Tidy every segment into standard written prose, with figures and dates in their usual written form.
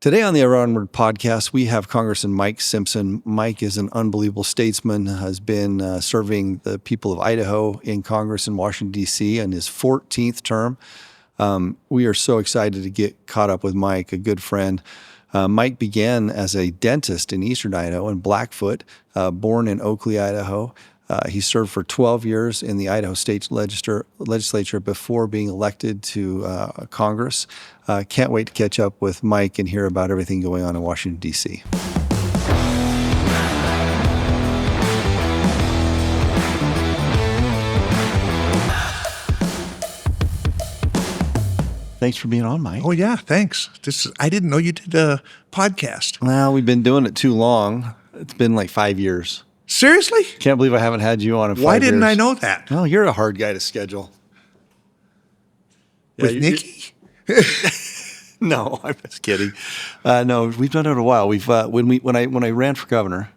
Today on the Onward podcast, we have Congressman Mike Simpson. Mike is an unbelievable statesman, has been serving the people of Idaho in Congress in Washington, D.C. in his 14th term. We are so excited to get caught up with Mike, a good friend. Mike began as a dentist in eastern Idaho in Blackfoot, born in Oakley, Idaho. He served for 12 years in the Idaho State Legislature before being elected to Congress. Can't wait to catch up with Mike and hear about everything going on in Washington, D.C. Thanks for being on, Mike. Oh, yeah, thanks. I didn't know you did a podcast. Well, we've been doing it too long. It's been like 5 years. Seriously? Can't believe I haven't had you on in 5 years. Why didn't I know that? Well, you're a hard guy to schedule. With Nikki? No, I'm just kidding. No, we've done it a while. We've when I ran for governor,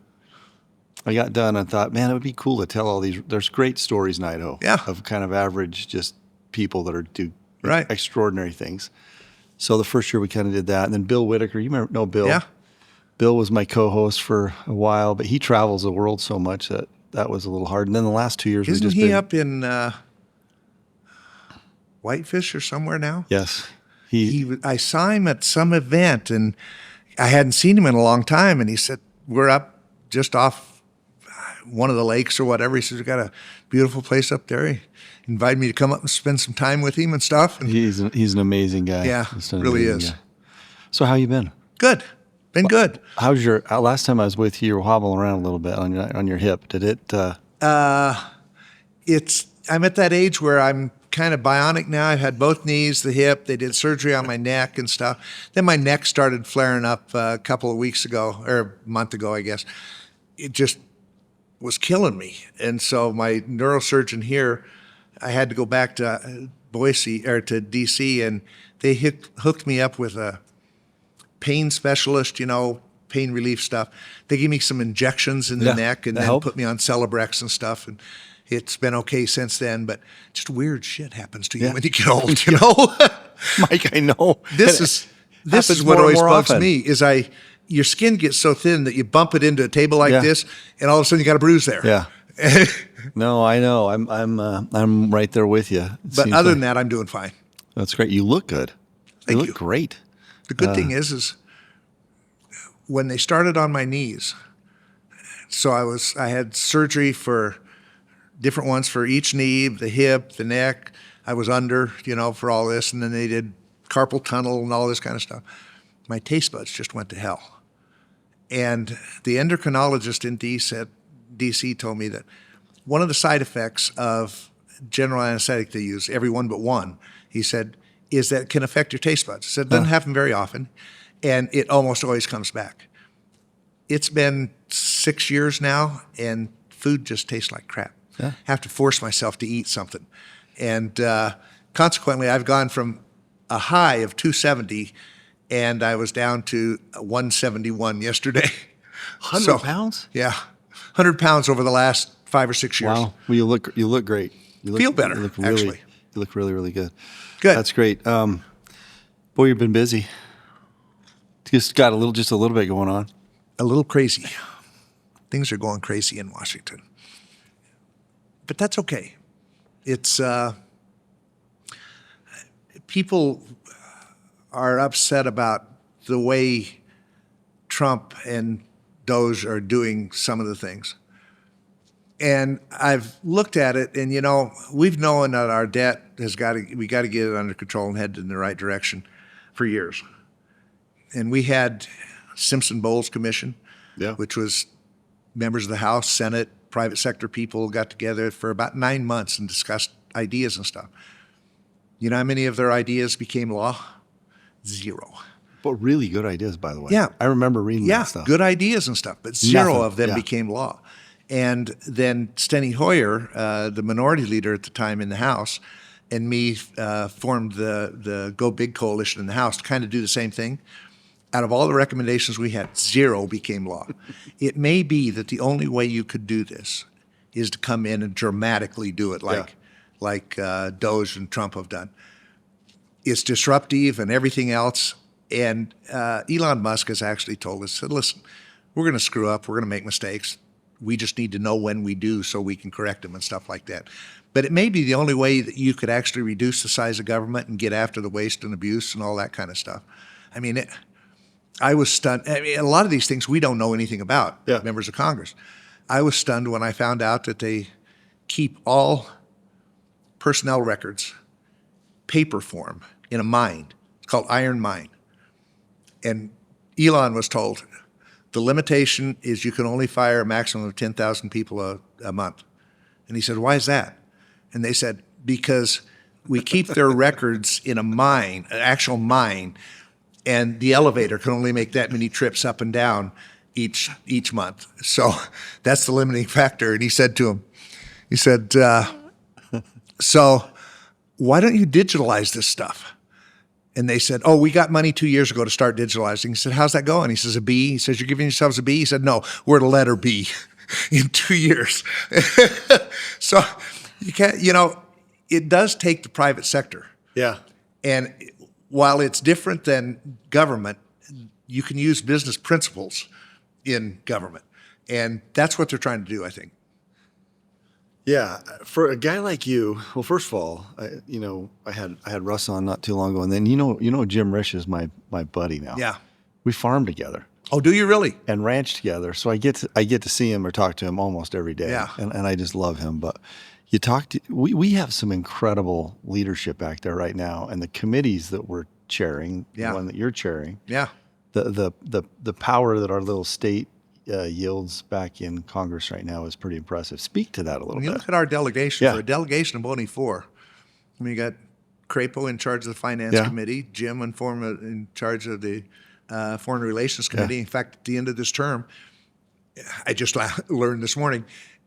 I got done and thought, man, it would be cool to tell all these. There's great stories in Idaho of kind of average just people that do extraordinary things. So the first year we kind of did that, and then Bill Whitaker, you know Bill? Yeah. Bill was my co-host for a while, but he travels the world so much that was a little hard. And then the last 2 years, Isn't he up in Whitefish or somewhere now? Yes. I saw him at some event, and I hadn't seen him in a long time, and he said, we're up just off one of the lakes or whatever. He says, we got a beautiful place up there. He invited me to come up and spend some time with him and stuff. And he's an amazing guy. Yeah, really is. Guy. So how you been? Good. Been good. How's your last time I was with you? You were hobbling around a little bit on your hip. Did it? I'm at that age where I'm kind of bionic now. I've had both knees, the hip. They did surgery on my neck and stuff. Then my neck started flaring up a couple of weeks ago, or a month ago, I guess. It just was killing me, and so my neurosurgeon here, I had to go back to Boise or to D.C. and they hooked me up with a pain specialist, pain relief stuff. They gave me some injections in the neck and then put me on Celebrex and stuff. And it's been okay since then, but just weird shit happens to you when you get old, Mike, I know. This is what always bugs me is your skin gets so thin that you bump it into a table like this and all of a sudden you got a bruise there. Yeah. No, I know. I'm right there with you. But other than that, I'm doing fine. That's great. You look good. Thank you. You look great. The good thing is when they started on my knees, so I had surgery for different ones for each knee, the hip, the neck. I was under, for all this, and then they did carpal tunnel and all this kind of stuff. My taste buds just went to hell. And the endocrinologist in D.C. told me that one of the side effects of general anesthetic they use, every one but one, he said, is that it can affect your taste buds. So it doesn't happen very often, and it almost always comes back. It's been 6 years now, and food just tastes like crap. I have to force myself to eat something. And consequently, I've gone from a high of 270, and I was down to 171 yesterday. 100 pounds? Yeah. 100 pounds over the last 5 or 6 years. Wow. Well, you look great. Feel better, actually. You look really, really good. Good. That's great. Boy, you've been busy. Just got just a little bit going on. A little crazy. Things are going crazy in Washington. But that's okay. It's people are upset about the way Trump and Doge are doing some of the things. And I've looked at it, and we've known that our debt we got to get it under control and head in the right direction for years. And we had Simpson-Bowles Commission, which was members of the House, Senate, private sector people got together for about 9 months and discussed ideas and stuff. You know how many of their ideas became law? 0. But really good ideas, by the way. Yeah. I remember reading that stuff. Good ideas and stuff, but 0 of them became law. And then Steny Hoyer, the minority leader at the time in the House, and me formed the Go Big Coalition in the House to kind of do the same thing. Out of all the recommendations we had, 0 became law. It may be that the only way you could do this is to come in and dramatically do it like Doge and Trump have done. It's disruptive and everything else, And Elon Musk has actually told us, said, listen, we're going to screw up. We're going to make mistakes. We just need to know when we do so we can correct them and stuff like that. But it may be the only way that you could actually reduce the size of government and get after the waste and abuse and all that kind of stuff. I mean, I was stunned. I mean, a lot of these things we don't know anything about, Yeah. members of Congress. I was stunned when I found out that they keep all personnel records paper form in a mine. It's called iron mine. And Elon was told the limitation is you can only fire a maximum of 10,000 people a month. And he said, why is that? And they said, because we keep their records in a mine, an actual mine, and the elevator can only make that many trips up and down each month. So that's the limiting factor. And he said to him, he said, so why don't you digitalize this stuff? And they said, oh, we got money 2 years ago to start digitalizing. He said, how's that going? He says, a B. He says, you're giving yourselves a B? He said, no, we're at a letter B in 2 years. So you can't, it does take the private sector. Yeah. And while it's different than government, you can use business principles in government. And that's what they're trying to do, I think. Yeah, for a guy like you, well, first of all, I had Russ on not too long ago, and then Jim Risch is my buddy now. Yeah. We farm together Oh, do you really? and ranch together, so I get to see him or talk to him almost every day. Yeah. and I just love him. But we have some incredible leadership back there right now, and the committees that we're chairing, Yeah. the one that you're chairing, Yeah. the power that our little state yields back in Congress right now is pretty impressive. Speak to that a little When you bit. look at our delegation, Yeah. for a delegation of only 4, I mean, you got Crapo in charge of the Finance Yeah. Committee, Jim in charge of the Foreign Relations Committee. In fact, at the end of this term, I just learned this morning,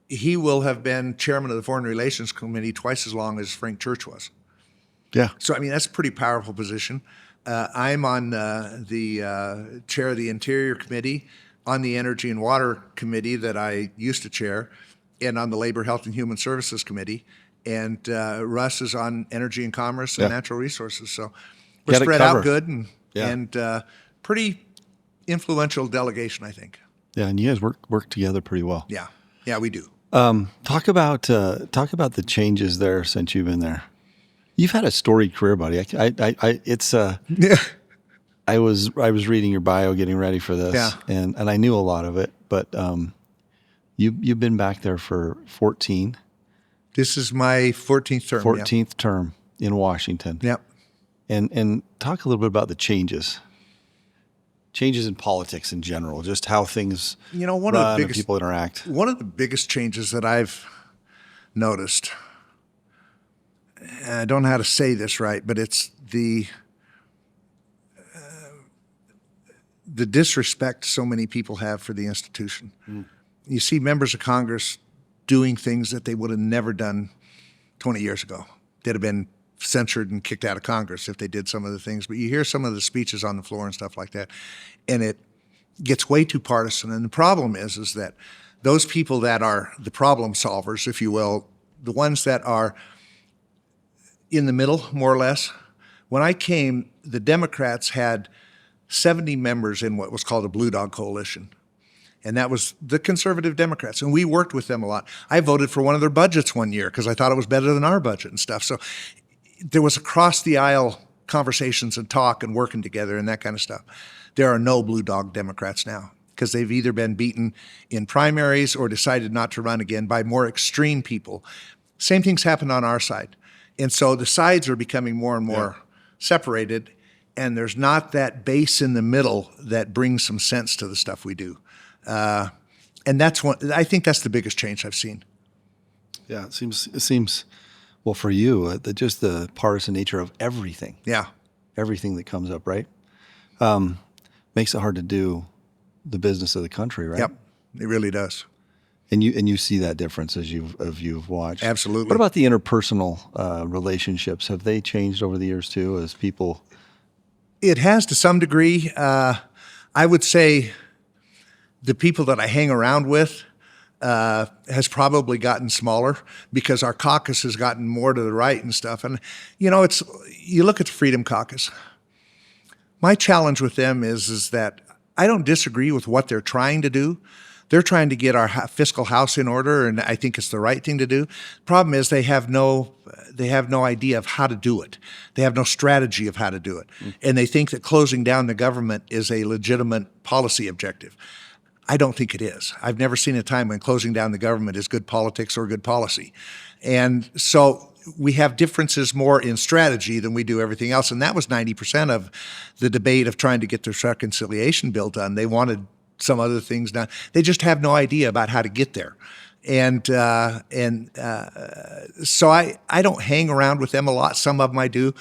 he will have been chairman of the Foreign Relations Committee twice as long as Frank Church was. Yeah. So, I mean, that's a pretty powerful position. I'm on the chair of the Interior Committee, on the Energy and Water Committee that I used to chair, and on the Labor, Health, and Human Services Committee. And Russ is on Energy and Commerce and Yeah. Natural Resources. So we're Got it spread out covered. good Yeah. and pretty influential delegation, I think. Yeah, and you guys work together pretty well. Yeah. Yeah, we do. Talk about the changes there since you've been there. You've had a storied career, buddy. Yeah. I was reading your bio, getting ready for this, Yeah. and I knew a lot of it. But you've been back there for 14 This is my 14th term. 14th term in Washington. Yeah. And talk a little bit about the changes in politics in general, just how things One run of the and biggest people interact. One of the biggest changes that I've noticed, and I don't know how to say this right, but it's the disrespect so many people have for the institution. You see members of Congress doing things that they would have never done 20 years ago. They'd have been censured and kicked out of Congress if they did some of the things. But you hear some of the speeches on the floor and stuff like that, and it gets way too partisan. And the problem is that those people that are the problem solvers, if you will, the ones that are in the middle, more or less. When I came, the Democrats had 70 members in what was called a Blue Dog Coalition. And that was the conservative Democrats. And we worked with them a lot. I voted for one of their budgets one year because I thought it was better than our budget and stuff. So there was across the aisle conversations and talk and working together and that kind of stuff. There are no Blue Dog Democrats now because they've either been beaten in primaries or decided not to run again by more extreme people. Same things happened on our side. And so the sides are becoming more and more separated, and there's not that base in the middle that brings some sense to the stuff we do. And I think that's the biggest change I've seen. Yeah, it seems well for you, just the partisan nature of everything. Yeah. Everything that comes up, right? Makes it hard to do the business of the country, right? Yep. It really does. And you see that difference as you've watched. Absolutely. What about the interpersonal relationships? Have they changed over the years too, as people? It has to some degree. I would say the people that I hang around with has probably gotten smaller because our caucus has gotten more to the right and stuff. And you look at the Freedom Caucus. My challenge with them is that I don't disagree with what they're trying to do. They're trying to get our fiscal house in order, and I think it's the right thing to do. Problem is they have no idea of how to do it. They have no strategy of how to do it. And they think that closing down the government is a legitimate policy objective. I don't think it is. I've never seen a time when closing down the government is good politics or good policy. And so we have differences more in strategy than we do everything else. And that was 90% of the debate of trying to get this reconciliation bill done. They wanted some other things done. They just have no idea about how to get there. And so I don't hang around with them a lot. Some of them I do.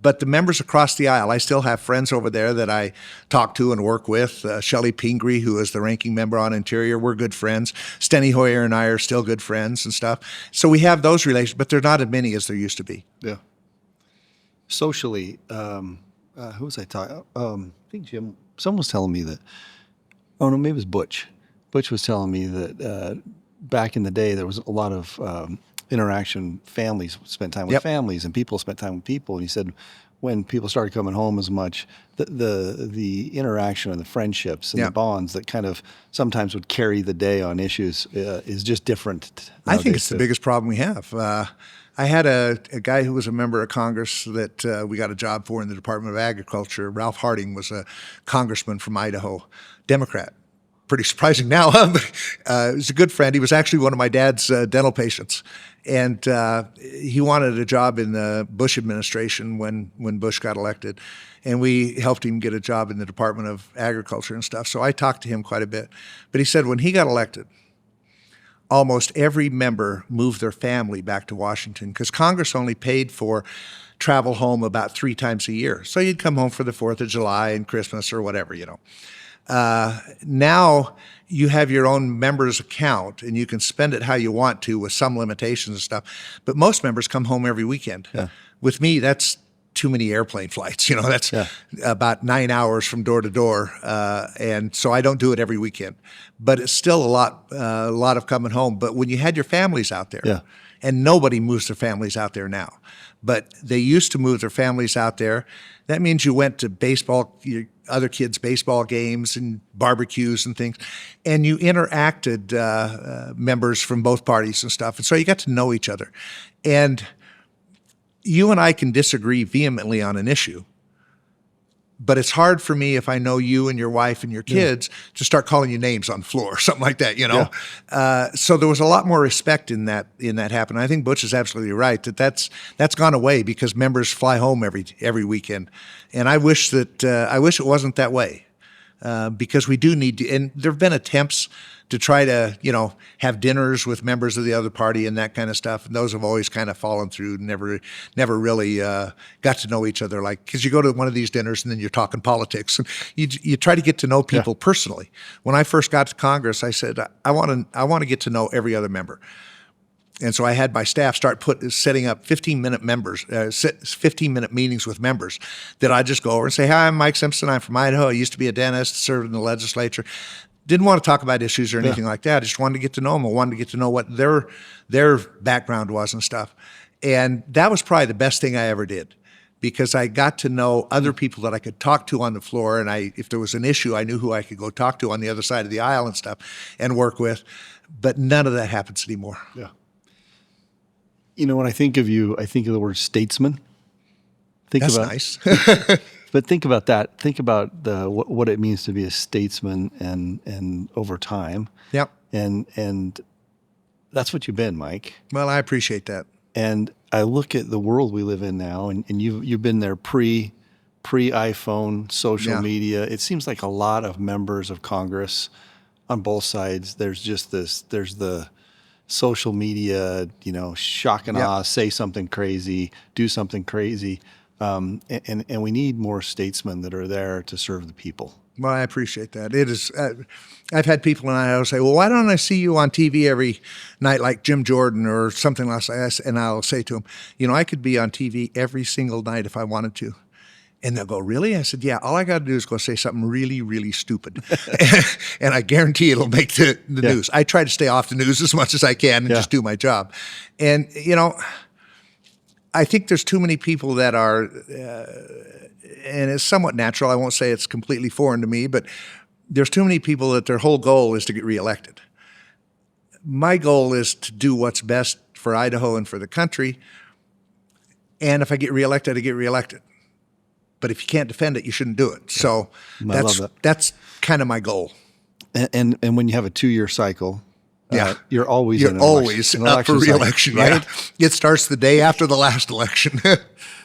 But the members across the aisle, I still have friends over there that I talk to and work with. Shelley Pingree, who is the ranking member on Interior, we're good friends. Steny Hoyer and I are still good friends and stuff. So we have those relations, but they're not as many as there used to be. Yeah. Socially, who was I talking? I think Jim. Someone was telling me that. Oh no, maybe it was Butch. Butch was telling me that back in the day there was a lot of interaction. Families spent time with families, and people spent time with people. And he said when people started coming home as much, the interaction and the friendships and the bonds that kind of sometimes would carry the day on issues is just different. I think it's the biggest problem we have. I had a guy who was a member of Congress that we got a job for in the Department of Agriculture. Ralph Harding was a congressman from Idaho, Democrat. Pretty surprising now, huh? But he was a good friend. He was actually one of my dad's dental patients. And he wanted a job in the Bush administration when Bush got elected. And we helped him get a job in the Department of Agriculture and stuff. So I talked to him quite a bit. But he said when he got elected, almost every member moved their family back to Washington because Congress only paid for travel home about 3 times a year. So you'd come home for the 4th of July and Christmas or whatever, you know. Now you have your own members account and you can spend it how you want to with some limitations and stuff. But most members come home every weekend. Yeah. With me, that's too many airplane flights. You know, that's about 9 hours from door to door. And so I don't do it every weekend, but it's still a lot of coming home. But when you had your families out there, and nobody moves their families out there now, but they used to move their families out there. That means you went to baseball, your other kids' baseball games and barbecues and things, and you interacted members from both parties and stuff. And so you got to know each other. And you and I can disagree vehemently on an issue, but it's hard for me if I know you and your wife and your kids to start calling you names on the floor or something like that, you know? So there was a lot more respect in that happened. I think Butch is absolutely right that's gone away because members fly home every weekend. And I wish it wasn't that way because we do need to, and there've been attempts to try to, you know, have dinners with members of the other party and that kind of stuff. And those have always kind of fallen through, never really got to know each other. Like, because you go to one of these dinners and then you're talking politics and you try to get to know people personally. When I first got to Congress, I said, I want to get to know every other member. And so I had my staff start setting up 15-minute meetings with members that I just go over and say, hi, I'm Mike Simpson. I'm from Idaho. I used to be a dentist, served in the legislature. Didn't want to talk about issues or anything like that. I just wanted to get to know them. I wanted to get to know what their background was and stuff. And that was probably the best thing I ever did because I got to know other people that I could talk to on the floor. And if there was an issue, I knew who I could go talk to on the other side of the aisle and stuff and work with. But none of that happens anymore. Yeah. You know, when I think of you, I think of the word statesman. That's nice. But think about that. Think about what it means to be a statesman and over time. Yep. And that's what you've been, Mike. Well, I appreciate that. And I look at the world we live in now, and you've been there pre-iPhone, social media. It seems like a lot of members of Congress on both sides. There's just there's the social media, you know, shock and awe, say something crazy, do something crazy. And we need more statesmen that are there to serve the people. Well, I appreciate that. It is. I've had people in Idaho say, well, why don't I see you on TV every night like Jim Jordan or something like that? And I'll say to them, you know, I could be on TV every single night if I wanted to. And they'll go, really? I said, yeah, all I got to do is go say something really, really stupid. And I guarantee it'll make the news. I try to stay off the news as much as I can and just do my job. And, you know, I think there's too many people that are, and it's somewhat natural. I won't say it's completely foreign to me, but there's too many people that their whole goal is to get reelected. My goal is to do what's best for Idaho and for the country. And if I get reelected, I get reelected. But if you can't defend it, you shouldn't do it. So that's kind of my goal. And when you have a 2-year cycle, you're always You're in always an up for election re-election, cycle, right? It starts the day after the last election.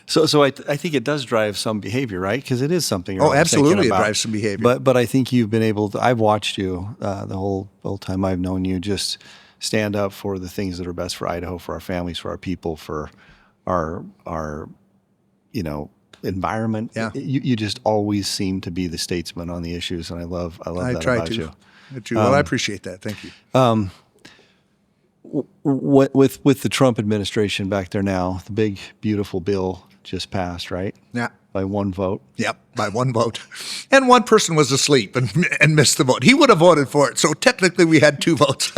So I think it does drive some behavior, right? Because it is something you're always absolutely, thinking about. it drives some behavior. But I think you've been able to. I've watched you the whole time I've known you just stand up for the things that are best for Idaho, for our families, for our people, for our environment. Yeah. You just always seem to be the statesman on the issues, and I love that about you. Well, I appreciate that. Thank you. With the Trump administration back there now, the big beautiful bill just passed, right? Yeah. By one vote. Yep, by one vote. And one person was asleep and missed the vote. He would have voted for it. So technically we had 2 votes.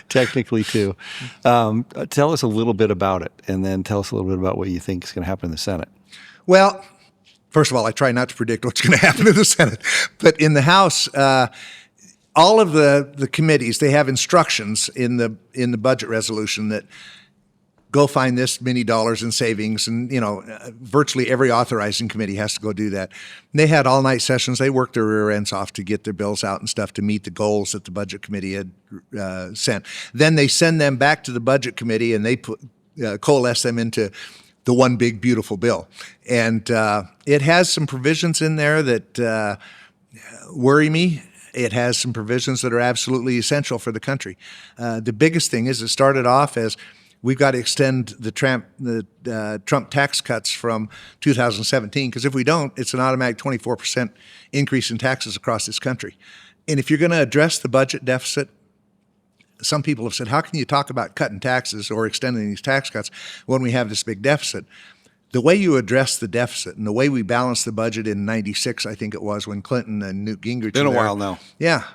Technically 2. Tell us a little bit about it, and then tell us a little bit about what you think is going to happen in the Senate. Well, first of all, I try not to predict what's going to happen in the Senate. But in the House, all of the committees, they have instructions in the budget resolution that go find this many dollars in savings, and virtually every authorizing committee has to go do that. And they had all-night sessions. They worked their rear ends off to get their bills out and stuff to meet the goals that the budget committee had sent. Then they send them back to the budget committee, and they coalesce them into the one big beautiful bill. And it has some provisions in there that worry me. It has some provisions that are absolutely essential for the country. The biggest thing is it started off as we've got to extend the Trump tax cuts from 2017, because if we don't, it's an automatic 24% increase in taxes across this country. And if you're going to address the budget deficit, some people have said, how can you talk about cutting taxes or extending these tax cuts when we have this big deficit? The way you address the deficit and the way we balanced the budget in '96, I think it was, when Clinton and Newt Gingrich Been were a there. while now. Yeah,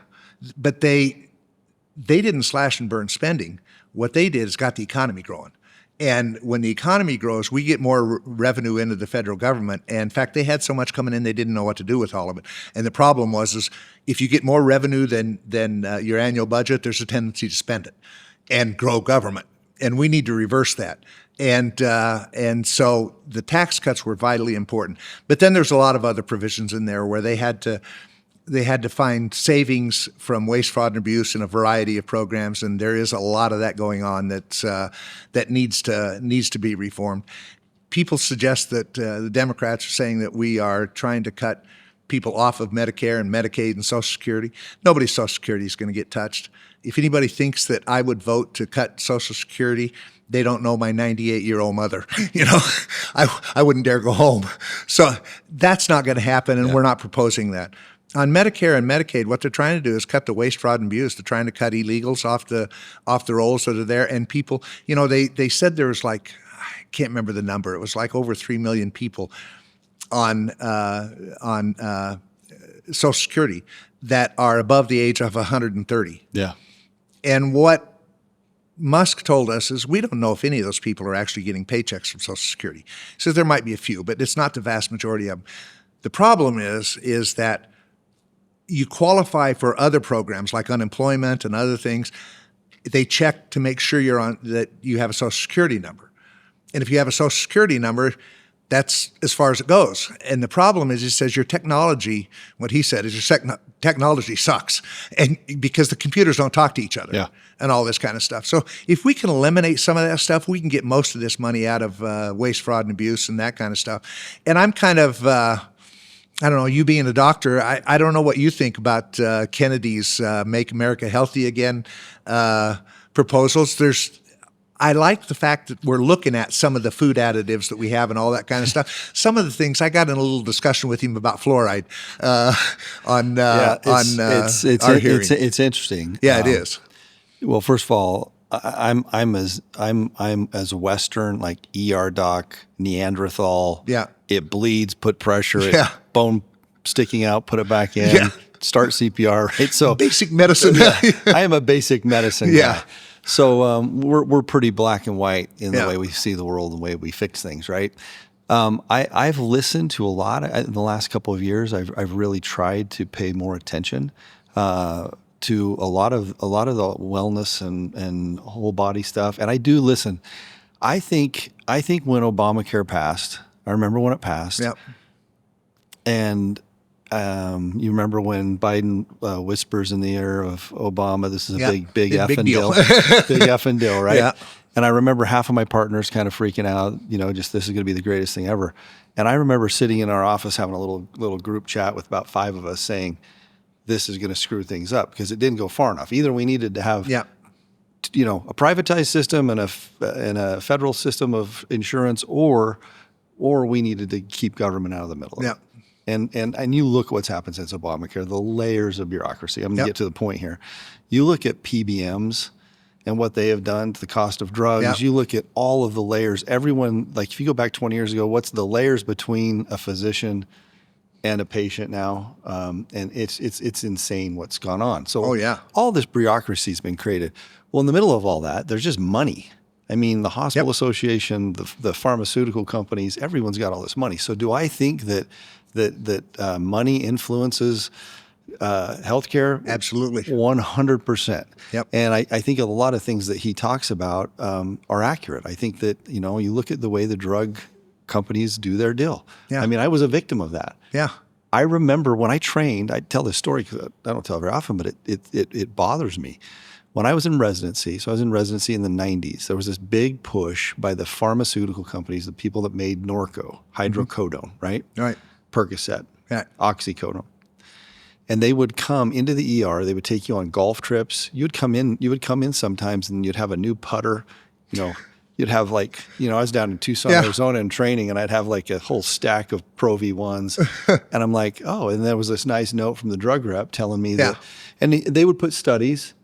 but they didn't slash and burn spending. What they did is got the economy growing. And when the economy grows, we get more revenue into the federal government. And in fact, they had so much coming in, they didn't know what to do with all of it. And the problem was if you get more revenue than your annual budget, there's a tendency to spend it and grow government. And we need to reverse that. And so the tax cuts were vitally important. But then there's a lot of other provisions in there where they had to find savings from waste, fraud, and abuse in a variety of programs, and there is a lot of that going on that needs to be reformed. People suggest that the Democrats are saying that we are trying to cut people off of Medicare and Medicaid and Social Security. Nobody's Social Security is going to get touched. If anybody thinks that I would vote to cut Social Security, they don't know my 98-year-old mother. I wouldn't dare go home. So that's not going to happen, and we're not proposing that. On Medicare and Medicaid, what they're trying to do is cut the waste, fraud, and abuse. They're trying to cut illegals off the rolls that are there. And people, they said there was I can't remember the number. It was like over 3 million people on Social Security that are above the age of 130. Yeah. And what Musk told us is we don't know if any of those people are actually getting paychecks from Social Security. He says there might be a few, but it's not the vast majority of them. The problem is that you qualify for other programs like unemployment and other things. They check to make sure that you have a Social Security number. And if you have a Social Security number, that's as far as it goes. And the problem is, he says your technology, what he said is your technology sucks. And because the computers don't talk to each other and all this kind of stuff. So if we can eliminate some of that stuff, we can get most of this money out of waste, fraud, and abuse and that kind of stuff. And I'm kind of, I don't know, you being a doctor, I don't know what you think about Kennedy's Make America Healthy Again proposals. I like the fact that we're looking at some of the food additives that we have and all that kind of stuff. Some of the things, I got in a little discussion with him about fluoride on our hearing. It's interesting. Yeah, it is. Well, first of all, I'm as Western, like ER doc, Neanderthal. Yeah. It bleeds, put pressure. Yeah. Bone sticking out, put it back in. Start CPR. Right. So basic medicine. I am a basic medicine guy. we're pretty black and white in the Yeah. way we see the world, the way we fix things, right? I've listened to a lot in the last couple of years. I've really tried to pay more attention to a lot of the wellness and whole body stuff. And I do listen. I think when Obamacare passed, I remember when it passed. Yep. And you remember when Biden whispers in the ear of Obama, "This is a Yep. big effing deal. big effing deal," right? Yeah. And I remember half of my partners kind of freaking out, just this is going to be the greatest thing ever. And I remember sitting in our office having a little group chat with about 5 of us saying, this is going to screw things up because it didn't go far enough. Either we needed to have, Yeah. a privatized system and a federal system of insurance, or we needed to keep government out of the middle of Yeah. it. And you look at what's happened since Obamacare, the layers of bureaucracy. I'm going to Yep. get to the point here. You look at PBMs and what they have done to the cost of drugs. Yep. You look at all of the layers. Everyone, like if you go back 20 years ago, what's the layers between a physician and a patient now? And it's insane what's gone on. So Oh, yeah. all this bureaucracy has been created. Well, in the middle of all that, there's just money. I mean, the hospital Yep. association, the pharmaceutical companies, everyone's got all this money. So do I think that money influences healthcare? Absolutely. 100%. Yep. And I think a lot of things that he talks about are accurate. I think that, you look at the way the drug companies do their deal. Yeah. I mean, I was a victim of that. Yeah. I remember when I trained, I tell this story because I don't tell it very often, but it bothers me. When I was in residency, so I was in residency in the 90s, there was this big push by the pharmaceutical companies, the people that made Norco, hydrocodone, right? Right. Percocet, Yeah. oxycodone. And they would come into the ER. They would take you on golf trips. You would come in sometimes, and you'd have a new putter. You'd have I was down in Tucson, Yeah. Arizona in training, and I'd have like a whole stack of Pro V1s. And I'm like, oh, and there was this nice note from the drug rep telling me Yeah. that, and they would put studies,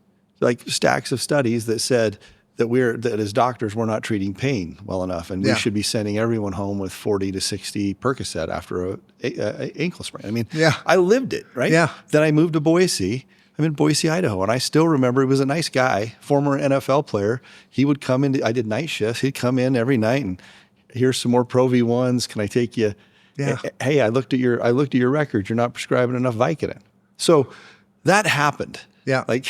like stacks of studies that said that as doctors, we're not treating pain well enough, and Yeah. we should be sending everyone home with 40 to 60 Percocet after a ankle sprain. I mean, Yeah. I lived it, right? Yeah. Then I moved to Boise. I'm in Boise, Idaho, and I still remember he was a nice guy, former NFL player. He would come in. I did night shifts. He'd come in every night and here's some more Pro V1s. Can I take you? Yeah. Hey, I looked at your record. You're not prescribing enough Vicodin. So that happened. Yeah. Like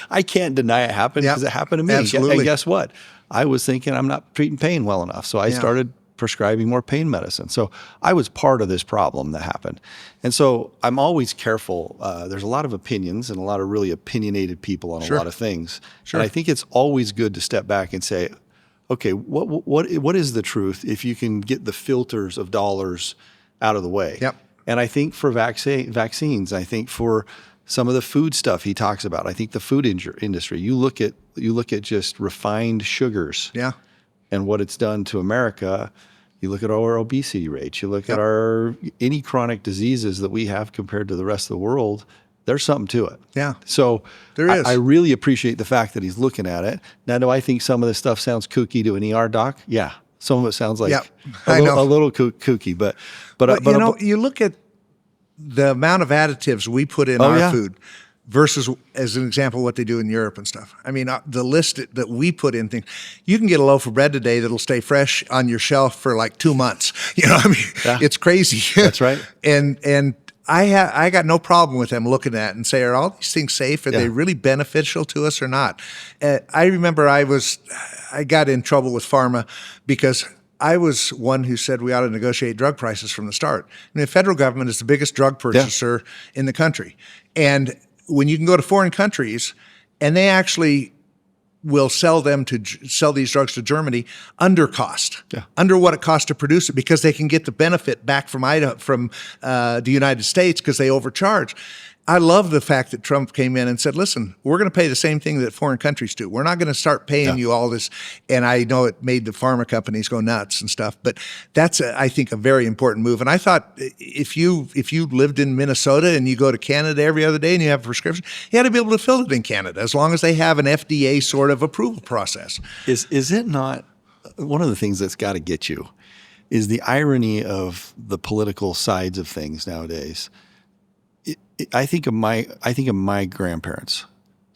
I can't deny it happened because it happened to me. Absolutely. And guess what? I was thinking I'm not treating pain well enough. So I started prescribing more pain medicine. So I was part of this problem that happened. And so I'm always careful. There's a lot of opinions and a lot of really opinionated people on a lot of things. Sure. And I think it's always good to step back and say, okay, what is the truth if you can get the filters of dollars out of the way? Yep. And I think for vaccines, I think for some of the food stuff he talks about, I think the food industry, you look at just refined sugars Yeah. and what it's done to America. You look at our obesity rates, you look at any chronic diseases that we have compared to the rest of the world, there's something to it. Yeah. So There is. I really appreciate the fact that he's looking at it. Now, do I think some of this stuff sounds kooky to an ER doc? Yeah. Some of it sounds like I know. a little kooky, but you look at the amount of additives we put in Oh, our yeah. food versus, as an example, what they do in Europe and stuff. I mean, the list that we put in things, you can get a loaf of bread today that'll stay fresh on your shelf for like 2 months. It's crazy. That's right. And I got no problem with them looking at it and say, are all these things safe? Are they really beneficial to us or not? I remember I got in trouble with pharma because I was one who said we ought to negotiate drug prices from the start. And the federal government is the biggest drug purchaser in the country. And when you can go to foreign countries and they actually will sell these drugs to Germany under cost, under what it costs to produce it, because they can get the benefit back from the United States because they overcharge. I love the fact that Trump came in and said, listen, we're going to pay the same thing that foreign countries do. We're not going to start paying you all this. And I know it made the pharma companies go nuts and stuff, but that's, I think, a very important move. And I thought if you lived in Minnesota and you go to Canada every other day and you have a prescription, you ought to be able to fill it in Canada as long as they have an FDA sort of approval process. Is it not one of the things that's got to get you is the irony of the political sides of things nowadays. I think of my grandparents.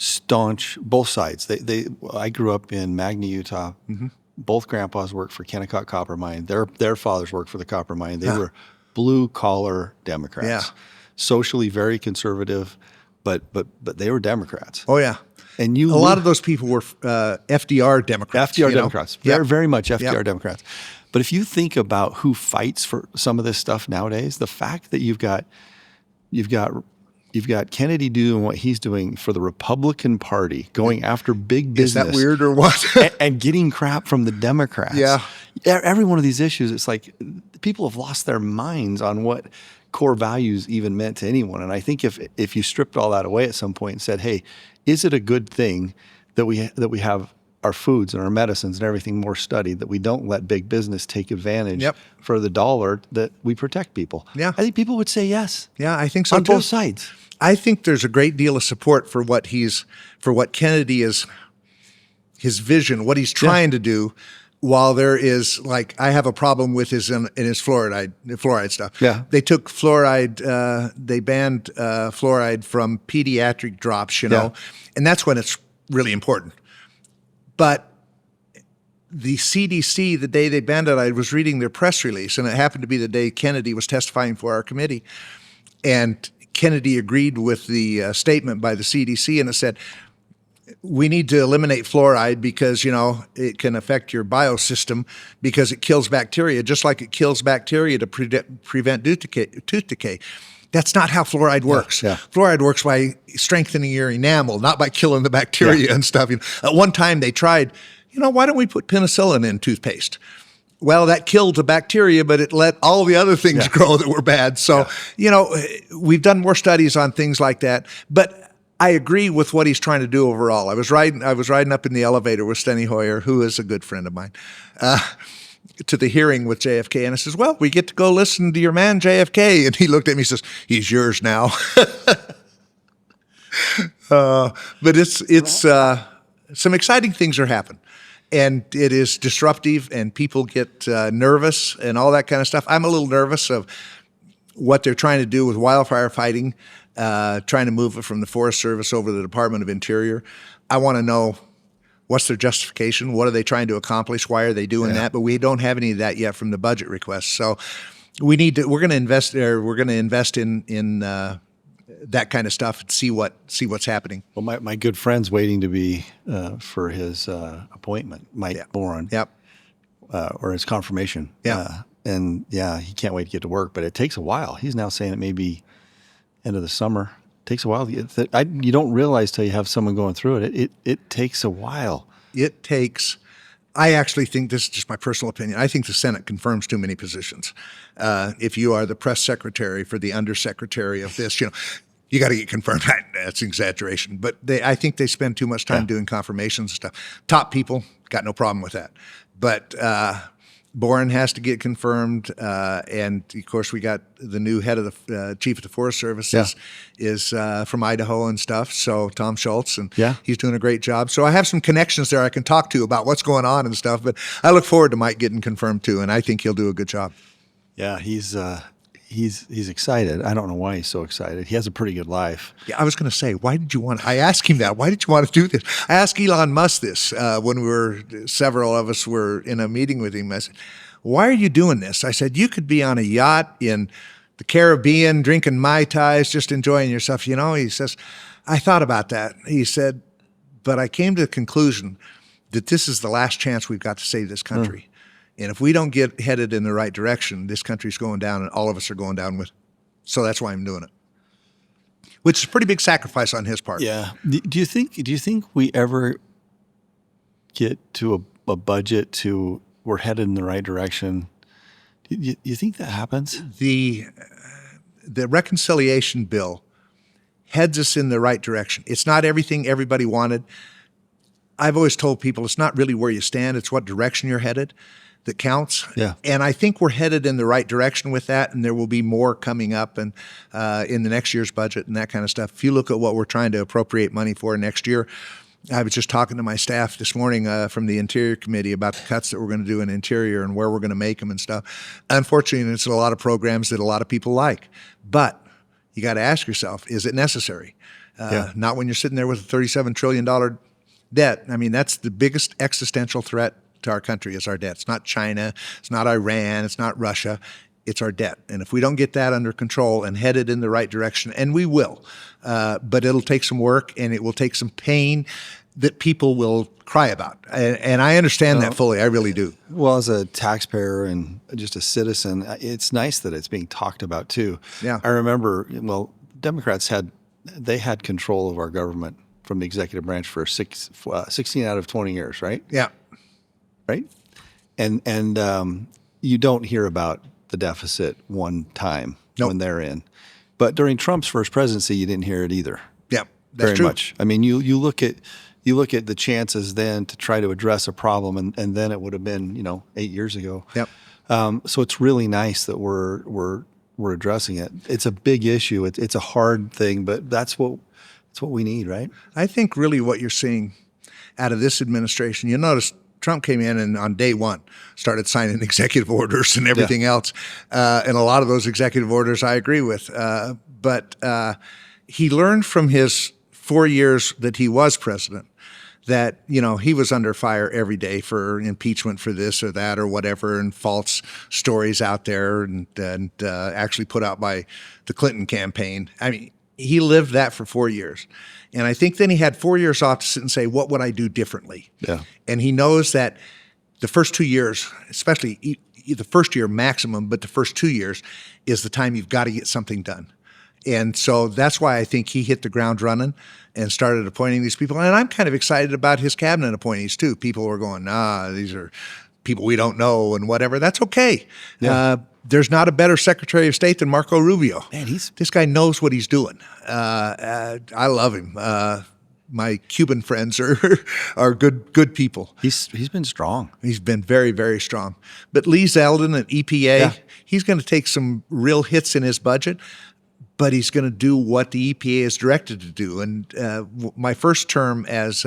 staunch, both sides. I grew up in Magna, Utah. Both grandpas worked for Kennecott Copper Mine. Their fathers worked for the copper mine. They were blue collar Democrats, socially very conservative, but they were Democrats. Oh yeah. And a lot of those people were FDR Democrats. FDR Democrats, very much FDR Yep. Democrats. But if you think about who fights for some of this stuff nowadays, the fact that you've got Kennedy doing what he's doing for the Republican Party, going after big business. Is that weird or what? and getting crap from the Democrats. Yeah. Every one of these issues, it's like people have lost their minds on what core values even meant to anyone. And I think if you stripped all that away at some point and said, hey, is it a good thing that we have our foods and our medicines and everything more studied, that we don't let big business take advantage for the dollar, that we protect people? Yeah. I think people would say yes. Yeah, I think so on too. both sides. I think there's a great deal of support for what Kennedy is, his vision, what he's trying to do, while there is, like, I have a problem with his fluoride stuff. Yeah. They took fluoride, they banned fluoride from pediatric drops, you know, and that's when it's really important. But the CDC, the day they banned it, I was reading their press release, and it happened to be the day Kennedy was testifying for our committee. And Kennedy agreed with the statement by the CDC, and it said, we need to eliminate fluoride because, you know, it can affect your biosystem because it kills bacteria, just like it kills bacteria to prevent tooth decay. That's not how fluoride works. Yeah. Fluoride works by strengthening your enamel, not by killing the bacteria and stuff. You know, at one time they tried, you know, why don't we put penicillin in toothpaste? Well, that killed the bacteria, but it let all the other things grow that were bad. So, you know, we've done more studies on things like that. But I agree with what he's trying to do overall. I was riding up in the elevator with Steny Hoyer, who is a good friend of mine, to the hearing with JFK, and I says, well, we get to go listen to your man JFK. And he looked at me and says, he's yours now. But it's some exciting things are happening. And it is disruptive, and people get nervous and all that kind of stuff. I'm a little nervous of what they're trying to do with wildfire fighting, trying to move it from the Forest Service over to the Department of Interior. I want to know, what's their justification? What are they trying to accomplish? Why are they doing that? But we don't have any of that yet from the budget request. So we need to. We're going to invest in that kind of stuff and see what's happening. Well, my good friend's waiting to be for his appointment, Mike Boren. Yep. Or his confirmation. Yeah. And he can't wait to get to work, but it takes a while. He's now saying it may be end of the summer. It takes a while. You don't realize till you have someone going through it. It takes a while. It takes. I actually think, this is just my personal opinion, I think the Senate confirms too many positions. If you are the press secretary for the undersecretary of this, you know, you got to get confirmed. That's an exaggeration. But I think they spend too much time doing confirmations and stuff. Top people, got no problem with that. But Boren has to get confirmed. And, of course, we got the new head of the chief of the Forest Service is from Idaho and stuff. So Tom Schultz, and he's doing a great job. So I have some connections there I can talk to about what's going on and stuff. But I look forward to Mike getting confirmed too, and I think he'll do a good job. Yeah, he's excited. I don't know why he's so excited. He has a pretty good life. Yeah, I was going to say, I asked him that. Why did you want to do this? I asked Elon Musk this when several of us were in a meeting with him. I said, why are you doing this? I said, you could be on a yacht in the Caribbean, drinking Mai Tais, just enjoying yourself. You know, he says, I thought about that. He said, but I came to the conclusion that this is the last chance we've got to save this country. And if we don't get headed in the right direction, this country's going down, and all of us are going down with it. So that's why I'm doing it, which is a pretty big sacrifice on his part. Yeah. Do you think we ever get to a budget to we're headed in the right direction? Do you think that happens? The reconciliation bill heads us in the right direction. It's not everything everybody wanted. I've always told people it's not really where you stand, it's what direction you're headed that counts. Yeah. And I think we're headed in the right direction with that, and there will be more coming up and in the next year's budget and that kind of stuff. If you look at what we're trying to appropriate money for next year, I was just talking to my staff this morning from the Interior Committee about the cuts that we're going to do in Interior and where we're going to make them and stuff. Unfortunately, it's a lot of programs that a lot of people like. But you got to ask yourself, is it necessary? Yeah. Not when you're sitting there with a $37 trillion debt. I mean, that's the biggest existential threat to our country is our debt. It's not China, it's not Iran, it's not Russia, it's our debt. And if we don't get that under control and headed in the right direction, and we will, but it'll take some work and it will take some pain that people will cry about. And I understand that fully, I really do. Well, as a taxpayer and just a citizen, it's nice that it's being talked about too. Yeah. I remember, Democrats had control of our government from the executive branch for 16 out of 20 years, right? Yeah. Right? And you don't hear about the deficit one time when they're in. But during Trump's first presidency, you didn't hear it either. Yeah, that's very true. much. I mean, you look at the chances then to try to address a problem, and then it would have been 8 years ago. Yep. So it's really nice that we're addressing it. It's a big issue. It's a hard thing, but that's what we need, right? I think really what you're seeing out of this administration, you'll notice Trump came in and on day one started signing executive orders and everything else. And a lot of those executive orders I agree with. But he learned from his 4 years that he was president that, he was under fire every day for impeachment for this or that or whatever, and false stories out there and actually put out by the Clinton campaign. I mean, he lived that for 4 years. And I think then he had 4 years off to sit and say, what would I do differently? Yeah. And he knows that the first 2 years, especially the first year maximum, but the first 2 years is the time you've got to get something done. And so that's why I think he hit the ground running and started appointing these people. And I'm kind of excited about his cabinet appointees too. People were going, these are people we don't know and whatever. That's okay. Yeah. There's not a better Secretary of State than Marco Rubio. Man, this guy knows what he's doing. I love him. My Cuban friends are good people. He's been strong. He's been very, very strong. But Lee Zeldin at EPA, he's going to take some real hits in his budget, but he's going to do what the EPA is directed to do. And my first term as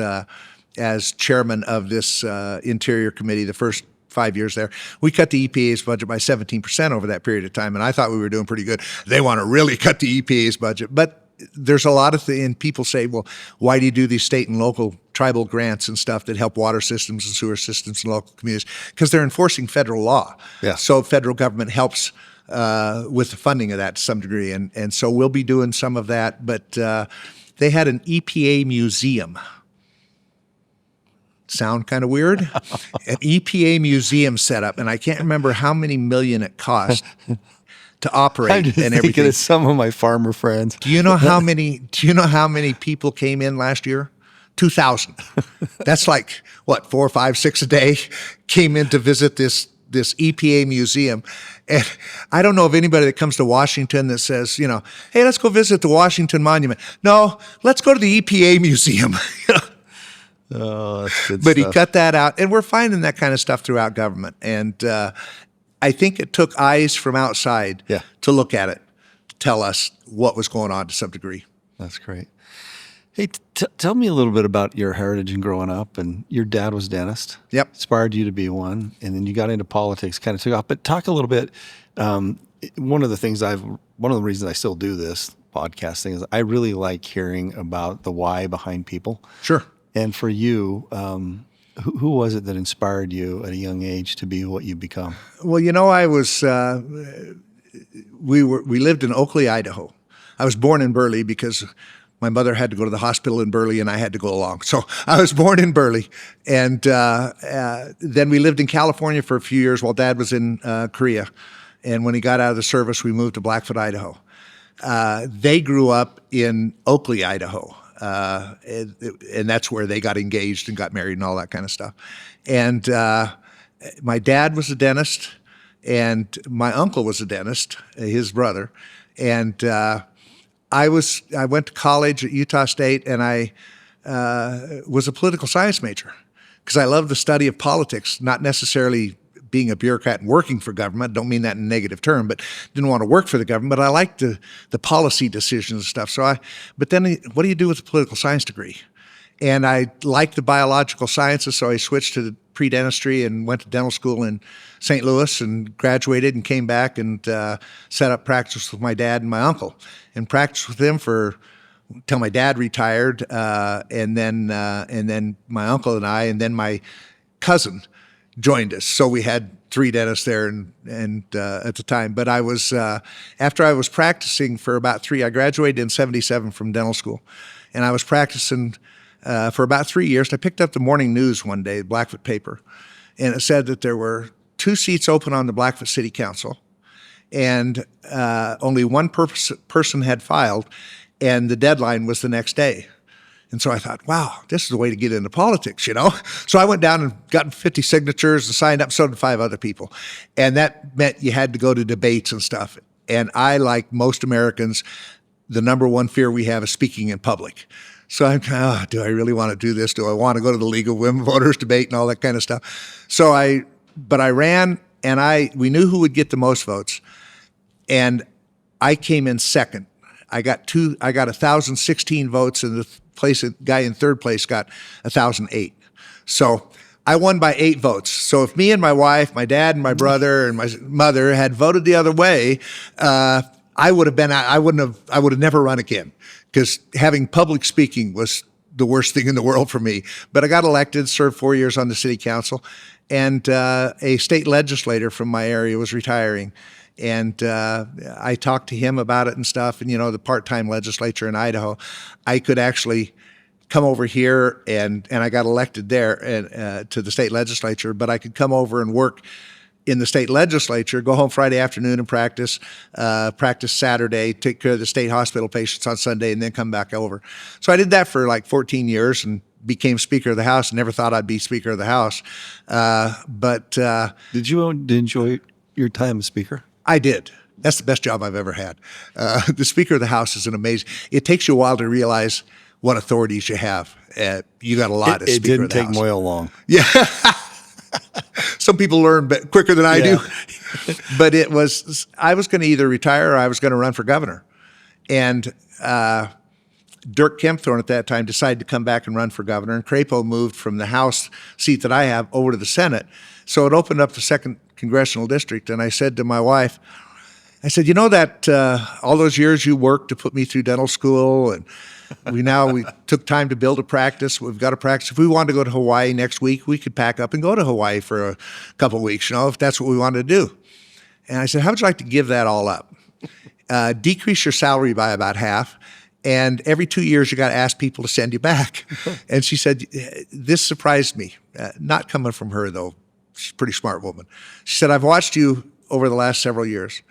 chairman of this Interior Committee, the first 5 years there, we cut the EPA's budget by 17% over that period of time, and I thought we were doing pretty good. They want to really cut the EPA's budget, but there's a lot of things, and people say, well, why do you do these state and local tribal grants and stuff that help water systems and sewer systems and local communities? Because they're enforcing federal law. Yeah. So federal government helps with the funding of that to some degree, and so we'll be doing some of that, but they had an EPA museum. Sound kind of weird? An EPA museum set up, and I can't remember how many million it cost to operate I'm just and everything. thinking of some of my farmer friends. Do you know how many people came in last year? 2,000. That's like what, 4, 5, 6 a day came in to visit this EPA museum. And I don't know of anybody that comes to Washington that says, hey, let's go visit the Washington Monument. No, let's go to the EPA museum. Oh, that's good But stuff. he cut that out, and we're finding that kind of stuff throughout government. And I think it took eyes from outside to look at it, to tell us what was going on to some degree. That's great. Hey, tell me a little bit about your heritage and growing up. And your dad was a dentist. Yep. Inspired you to be one, and then you got into politics, kind of took off. But talk a little bit. One of the reasons I still do this podcasting is I really like hearing about the why behind people. Sure. And for you, who was it that inspired you at a young age to be what you've become? Well, I was. We lived in Oakley, Idaho. I was born in Burley because my mother had to go to the hospital in Burley, and I had to go along. So I was born in Burley, and then we lived in California for a few years while Dad was in Korea. And when he got out of the service, we moved to Blackfoot, Idaho. They grew up in Oakley, Idaho. And that's where they got engaged and got married and all that kind of stuff. And my dad was a dentist, and my uncle was a dentist, his brother. And I went to college at Utah State, and I was a political science major because I love the study of politics, not necessarily being a bureaucrat and working for government. Don't mean that in a negative term, but didn't want to work for the government. But I liked the policy decisions and stuff. But then what do you do with a political science degree? And I liked the biological sciences, so I switched to pre-dentistry and went to dental school in St. Louis and graduated and came back and set up practice with my dad and my uncle, and practiced with them for till my dad retired, and then my uncle and I, and then my cousin joined us. So we had 3 dentists there, and at the time. But I was after I was practicing for about 3. I graduated in '77 from dental school, and I was practicing for about 3 years. I picked up the morning news one day, the Blackfoot paper, and it said that there were 2 seats open on the Blackfoot City Council, and only one person had filed, and the deadline was the next day. And so I thought, wow, this is the way to get into politics, So I went down and got 50 signatures and signed up, so did 5 other people. And that meant you had to go to debates and stuff. And I, like most Americans, the number one fear we have is speaking in public. So I'm kind of, do I really want to do this? Do I want to go to the League of Women Voters debate and all that kind of stuff? But I ran, and we knew who would get the most votes. And I came in second. I got 1,016 votes, and the guy in third place got 1,008. So I won by 8 votes. So if me and my wife, my dad and my brother and my mother had voted the other way, I would have never run again, because having public speaking was the worst thing in the world for me. But I got elected, served 4 years on the city council, and a state legislator from my area was retiring. And I talked to him about it and stuff. And, the part-time legislature in Idaho, I could actually come over here, and I got elected there and to the state legislature, but I could come over and work in the state legislature, go home Friday afternoon and practice Saturday, take care of the state hospital patients on Sunday, and then come back over. So I did that for like 14 years and became Speaker of the House. Never thought I'd be Speaker of the House. Did you enjoy your time as Speaker? I did. That's the best job I've ever had. The Speaker of the House is an amazing. It takes you a while to realize what authorities you have. You got a lot as Speaker of the House. It didn't take Moyle long. Yeah. Some people learn quicker than I do. But I was going to either retire or I was going to run for governor. And Dirk Kempthorne at that time decided to come back and run for governor. And Crapo moved from the House seat that I have over to the Senate. So it opened up the 2nd Congressional District. And I said to my wife, that all those years you worked to put me through dental school, and we took time to build a practice. We've got a practice. If we wanted to go to Hawaii next week, we could pack up and go to Hawaii for a couple of weeks, if that's what we wanted to do. And I said, how would you like to give that all up? Decrease your salary by about half, and every 2 years you got to ask people to send you back. And she said, this surprised me. Not coming from her, though. She's a pretty smart woman. She said, I've watched you over the last several years.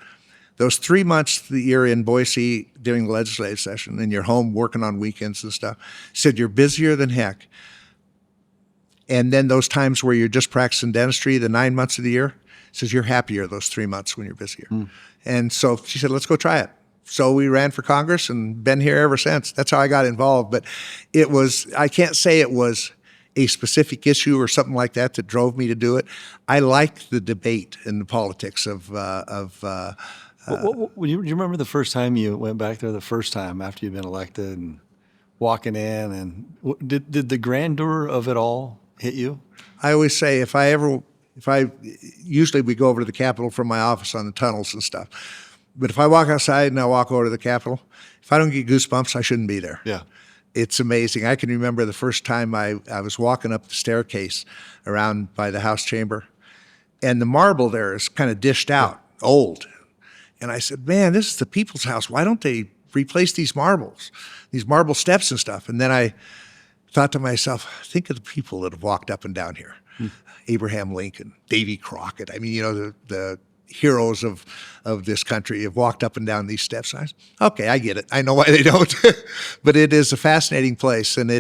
Those 3 months that you're in Boise during the legislative session and you're home working on weekends and stuff, said you're busier than heck. And then those times where you're just practicing dentistry, the 9 months of the year, says you're happier those 3 months when you're busier. And so she said, let's go try it. So we ran for Congress and been here ever since. That's how I got involved. But I can't say it was a specific issue or something like that drove me to do it. I like the debate and the politics of do you remember the first time you went back there, the first time after you'd been elected and walking in? And did the grandeur of it all hit you? I always say usually we go over to the Capitol from my office on the tunnels and stuff. But if I walk outside and I walk over to the Capitol, if I don't get goosebumps, I shouldn't be there. Yeah. It's amazing. I can remember the first time I was walking up the staircase around by the House chamber, and the marble there is kind of dished out, old. And I said, man, this is the people's house. Why don't they replace these marble steps and stuff? And then I thought to myself, think of the people that have walked up and down here. Abraham Lincoln, Davy Crockett. I mean, the heroes of this country have walked up and down these steps. Okay, I get it. I know why they don't. But it is a fascinating place, and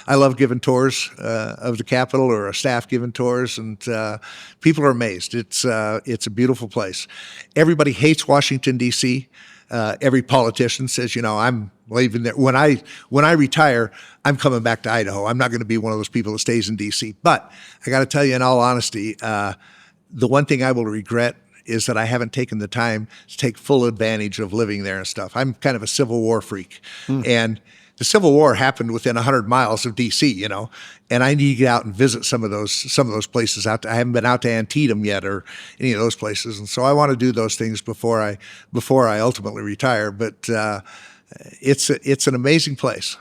I love giving tours of the Capitol, or a staff giving tours, and people are amazed. It's a beautiful place. Everybody hates Washington, D.C. Every politician says, I'm leaving there. When I retire, I'm coming back to Idaho. I'm not going to be one of those people that stays in D.C. But I got to tell you, in all honesty, the one thing I will regret is that I haven't taken the time to take full advantage of living there and stuff. I'm kind of a Civil War freak. And the Civil War happened within 100 miles of D.C., you know, and I need to get out and visit some of those places out there. I haven't been out to Antietam yet or any of those places, and so I want to do those things before I ultimately retire. But it's an amazing place.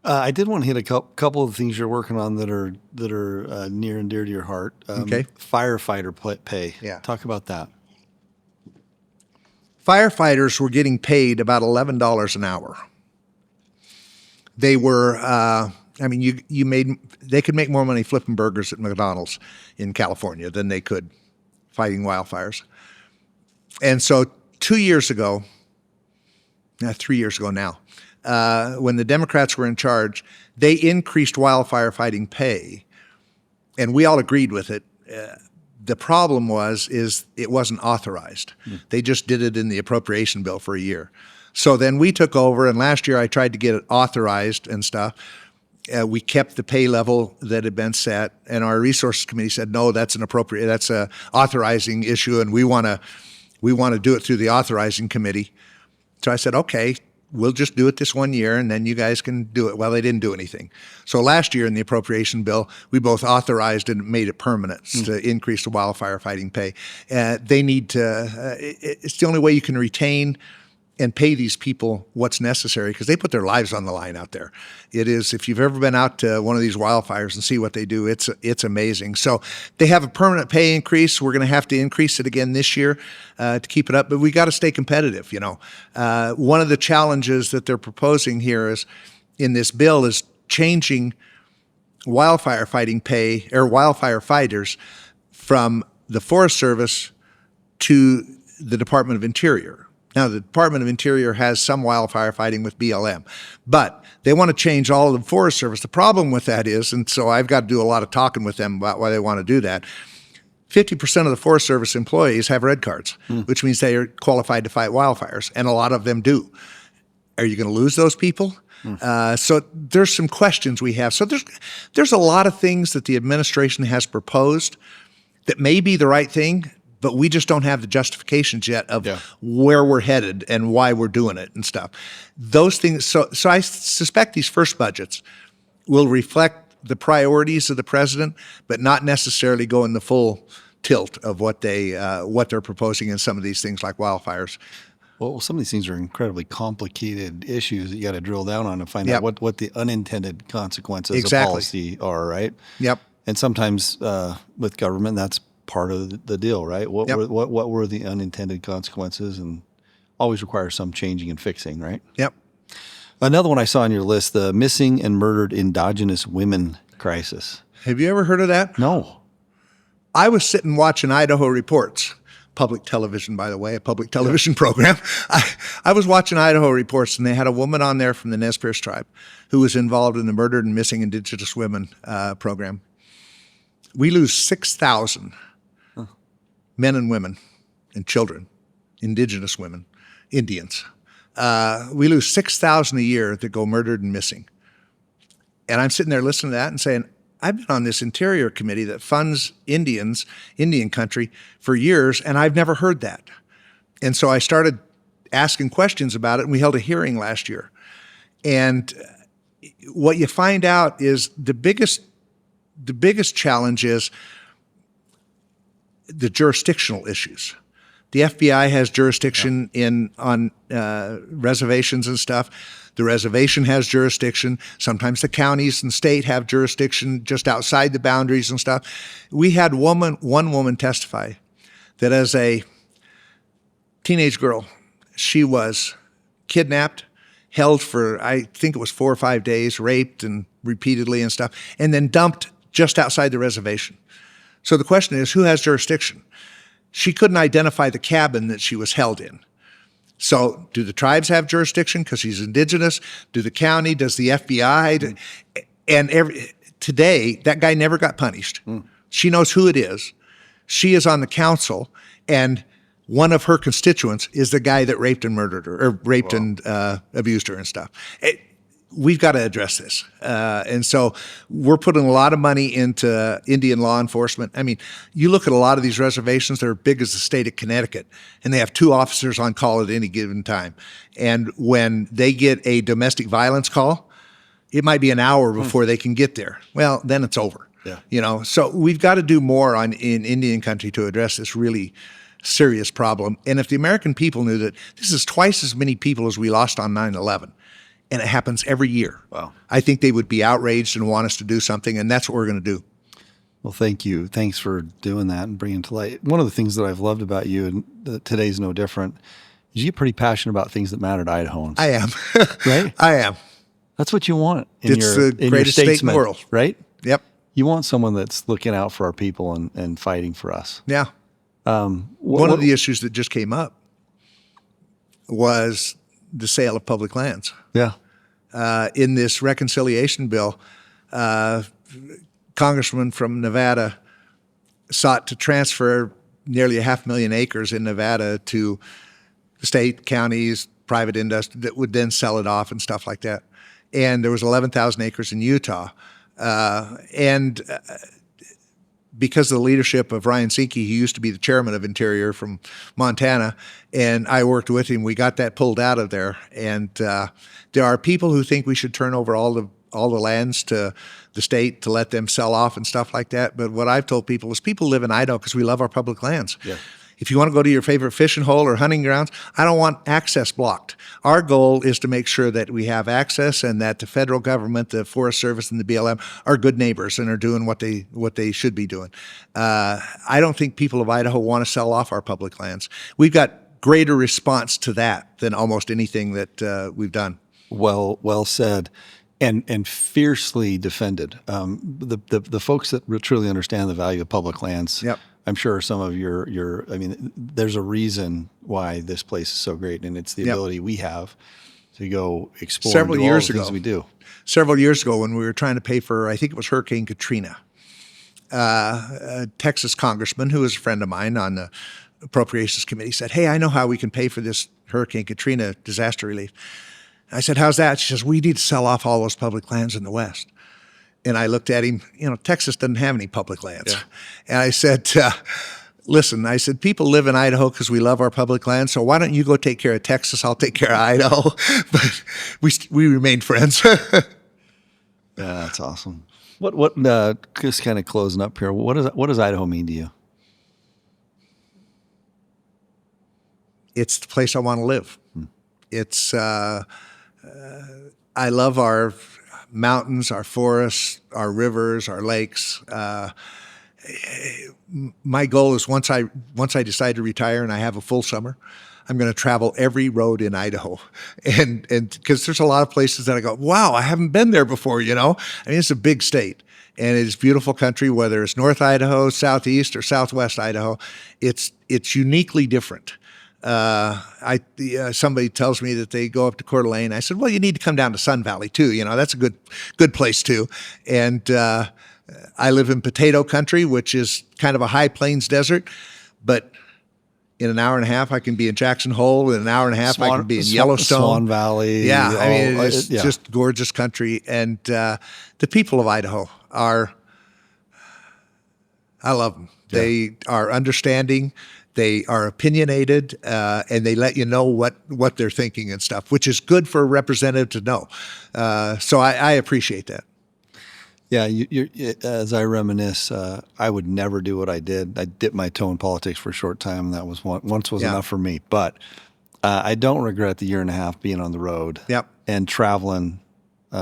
I did want to hit a couple of things you're working on that are near and dear to your heart. Okay. Firefighter pay. Yeah. Talk about that. Firefighters were getting paid about $11 an hour. They were, they could make more money flipping burgers at McDonald's in California than they could fighting wildfires. And so 3 years ago now, when the Democrats were in charge, they increased wildfire fighting pay, and we all agreed with it. The problem is it wasn't authorized. They just did it in the appropriation bill for a year. So then we took over, and last year I tried to get it authorized and stuff. We kept the pay level that had been set, and our resources committee said, no, that's a authorizing issue, and we want to do it through the authorizing committee. So I said, okay, we'll just do it this 1 year, and then you guys can do it. Well, they didn't do anything. So last year in the appropriation bill, we both authorized and made it permanent to increase the wildfire fighting pay. They need to, it's the only way you can retain and pay these people what's necessary, because they put their lives on the line out there. It is, if you've ever been out to one of these wildfires and see what they do, it's amazing. So they have a permanent pay increase. We're going to have to increase it again this year to keep it up, but we got to stay competitive. You know, one of the challenges that they're proposing here is in this bill is changing wildfire fighting pay or wildfire fighters from the Forest Service to the Department of Interior. Now, the Department of Interior has some wildfire fighting with BLM, but they want to change all of the Forest Service. The problem with that is, and so I've got to do a lot of talking with them about why they want to do that, 50% of the Forest Service employees have red cards, which means they are qualified to fight wildfires, and a lot of them do. Are you going to lose those people? So there's some questions we have. So there's a lot of things that the administration has proposed that may be the right thing, but we just don't have the justifications yet of where we're headed and why we're doing it and stuff. Those things. So I suspect these first budgets will reflect the priorities of the president, but not necessarily go in the full tilt of what they're proposing in some of these things like wildfires. Well, some of these things are incredibly complicated issues that you got to drill down on and find out what the unintended consequences of policy are, right? Yep. And sometimes with government, that's part of the deal, right? What were the unintended consequences, and always requires some changing and fixing, right? Yep. Another one I saw on your list, the missing and murdered indigenous women crisis. Have you ever heard of that? No. I was sitting watching Idaho Reports, public television, by the way, a public television program. I was watching Idaho Reports, and they had a woman on there from the Nez Perce tribe who was involved in the murdered and missing indigenous women program. We lose 6,000 men and women and children, indigenous women, Indians. We lose 6,000 a year that go murdered and missing. And I'm sitting there listening to that and saying, I've been on this Interior Committee that funds Indian country for years, and I've never heard that. And so I started asking questions about it, and we held a hearing last year. And what you find out is the biggest challenge is the jurisdictional issues. The FBI has jurisdiction on reservations and stuff. The reservation has jurisdiction. Sometimes the counties and state have jurisdiction just outside the boundaries and stuff. We had one woman testify that as a teenage girl, she was kidnapped, held for, I think it was 4 or 5 days, raped and repeatedly and stuff, and then dumped just outside the reservation. So the question is, who has jurisdiction? She couldn't identify the cabin that she was held in. So do the tribes have jurisdiction because she's indigenous? Do the county? Does the FBI? And today, that guy never got punished. She knows who it is. She is on the council, and one of her constituents is the guy that raped and murdered her, or raped and abused her and stuff. we've got to address this. And so we're putting a lot of money into Indian law enforcement. I mean, you look at a lot of these reservations, they're big as the state of Connecticut, and they have 2 officers on call at any given time. And when they get a domestic violence call, it might be an hour before they can get there. Well, then it's over. Yeah. So we've got to do more in Indian country to address this really serious problem. And if the American people knew that this is twice as many people as we lost on 9/11, and it happens every year, Wow. I think they would be outraged and want us to do something, and that's what we're going to do. Well, thank you. Thanks for doing that and bringing it to light. One of the things that I've loved about you, and today's no different, is you get pretty passionate about things that matter to Idahoans. I am. Right? I am. That's what you want in It's your, the in greatest your state in the statesman, world. right? Yep. You want someone that's looking out for our people and fighting for us. Yeah. One of the issues that just came up was the sale of public lands. Yeah. In this reconciliation bill, congressman from Nevada sought to transfer nearly 500,000 acres in Nevada to the state, counties, private industry that would then sell it off and stuff like that. And there was 11,000 acres in Utah. Because of the leadership of Ryan Sinke, he used to be the chairman of Interior from Montana, and I worked with him. We got that pulled out of there. And there are people who think we should turn over all the lands to the state to let them sell off and stuff like that. But what I've told people is people live in Idaho because we love our public lands. Yeah. If you want to go to your favorite fishing hole or hunting grounds, I don't want access blocked. Our goal is to make sure that we have access and that the federal government, the Forest Service, and the BLM are good neighbors and are doing what they should be doing. I don't think people of Idaho want to sell off our public lands. We've got greater response to that than almost anything that we've done. Well said. And fiercely defended. The folks that truly understand the value of public lands, Yep. I'm sure some of your I mean, there's a reason why this place is so great, and it's the Yep. ability we have to go explore Several and do all years the things ago. we do. Several years ago when we were trying to pay for, I think it was Hurricane Katrina, a Texas congressman who was a friend of mine on the Appropriations Committee said, "Hey, I know how we can pay for this Hurricane Katrina disaster relief." I said, "How's that?" She says, "We need to sell off all those public lands in the West." And I looked at him, Texas doesn't have any public lands. Yeah. And I said, listen, I said, people live in Idaho because we love our public land. So why don't you go take care of Texas? I'll take care of Idaho. But we remained friends. Yeah, that's awesome. What just kind of closing up here, what does Idaho mean to you? It's the place I want to live. It's, I love our mountains, our forests, our rivers, our lakes. My goal is once I decide to retire and I have a full summer, I'm going to travel every road in Idaho, and because there's a lot of places that I go, wow, I haven't been there before. I mean, it's a big state, and it's beautiful country. Whether it's North Idaho, Southeast, or Southwest Idaho, it's uniquely different. Somebody tells me that they go up to Coeur d'Alene. I said, well, you need to come down to Sun Valley too. That's a good place too. And I live in potato country, which is kind of a high plains desert, but in an hour and a half, I can be in Jackson Hole. In an hour and a half, I can be in Yellowstone. Swan Valley. Yeah, I mean, it's just gorgeous country. And the people of Idaho I love them. Yeah. They are understanding. They are opinionated, and they let you know what they're thinking and stuff, which is good for a representative to know. So I appreciate that. Yeah, as I reminisce, I would never do what I did. I dipped my toe in politics for a short time, and that was once was enough for me. But I don't regret the year and a half being on the road. Yep. And traveling.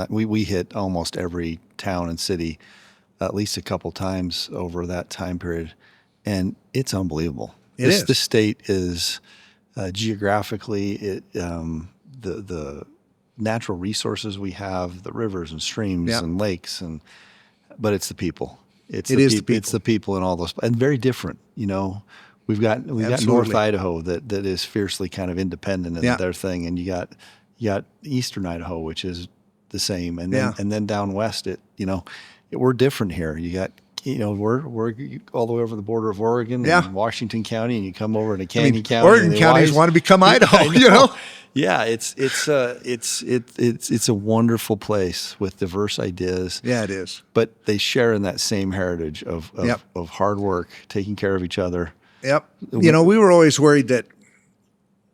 We hit almost every town and city at least a couple times over that time period, and it's unbelievable. This state is geographically the natural resources we have, the rivers and streams and lakes, but it's the people. It's the people in all those, and very different. We've got North Idaho that is fiercely kind of independent in their thing, and you got Eastern Idaho, which is the same, and then down west we're different here. You got we're all the way over the border of Oregon and Washington County, and you come over to Canyon County. Oregon counties want to become Idaho, Yeah, it's a wonderful place with diverse ideas. Yeah, it is. But they share in that same heritage of Yep. of hard work, taking care of each other. Yep. You know, we were always worried that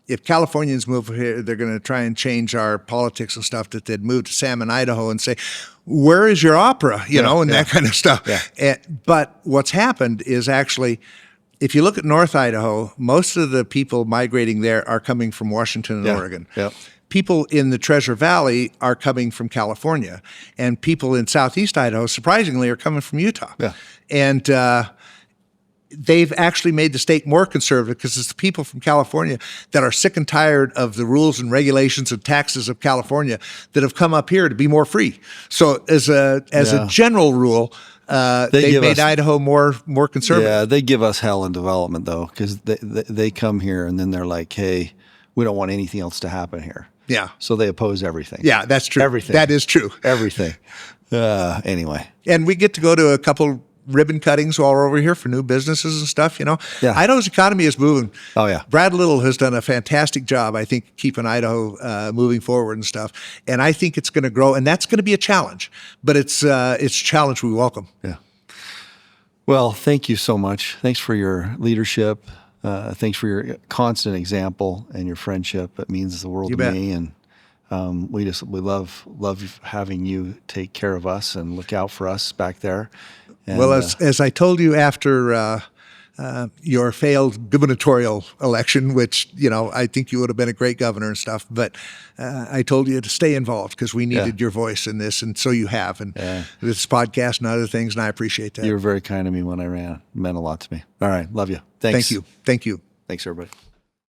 if Californians move here, they're going to try and change our politics and stuff, that they'd move to Salmon, Idaho and say, where is your opera? You know, and that kind of stuff. Yeah. But what's happened is actually, if you look at North Idaho, most of the people migrating there are coming from Washington and Oregon. Yep. People in the Treasure Valley are coming from California. And people in Southeast Idaho, surprisingly, are coming from Utah. Yeah. And they've actually made the state more conservative because it's the people from California that are sick and tired of the rules and regulations and taxes of California that have come up here to be more free. So as a general rule, they've made Idaho more conservative. Yeah, they give us hell in development though, because they come here and then they're like, hey, we don't want anything else to happen here. Yeah. So they oppose everything. Yeah, that's true. Everything. That is true. Everything. Anyway. And we get to go to a couple ribbon cuttings while we're over here for new businesses and stuff, you know. Yeah. Idaho's economy is moving. Oh, yeah. Brad Little has done a fantastic job, I think, keeping Idaho moving forward and stuff. And I think it's going to grow, and that's going to be a challenge. But it's a challenge we welcome. Yeah. Well, thank you so much. Thanks for your leadership. Thanks for your constant example and your friendship. It means the world to me. And we love having you take care of us and look out for us back there. And, well, as I told you after your failed gubernatorial election, which, you know, I think you would have been a great governor and stuff, but I told you to stay involved because we needed your voice in this, and so you have. And this podcast and other things, and I appreciate that. You were very kind to me when I ran. It meant a lot to me. All right. Love you. Thanks. Thank you. Thank you. Thanks, everybody.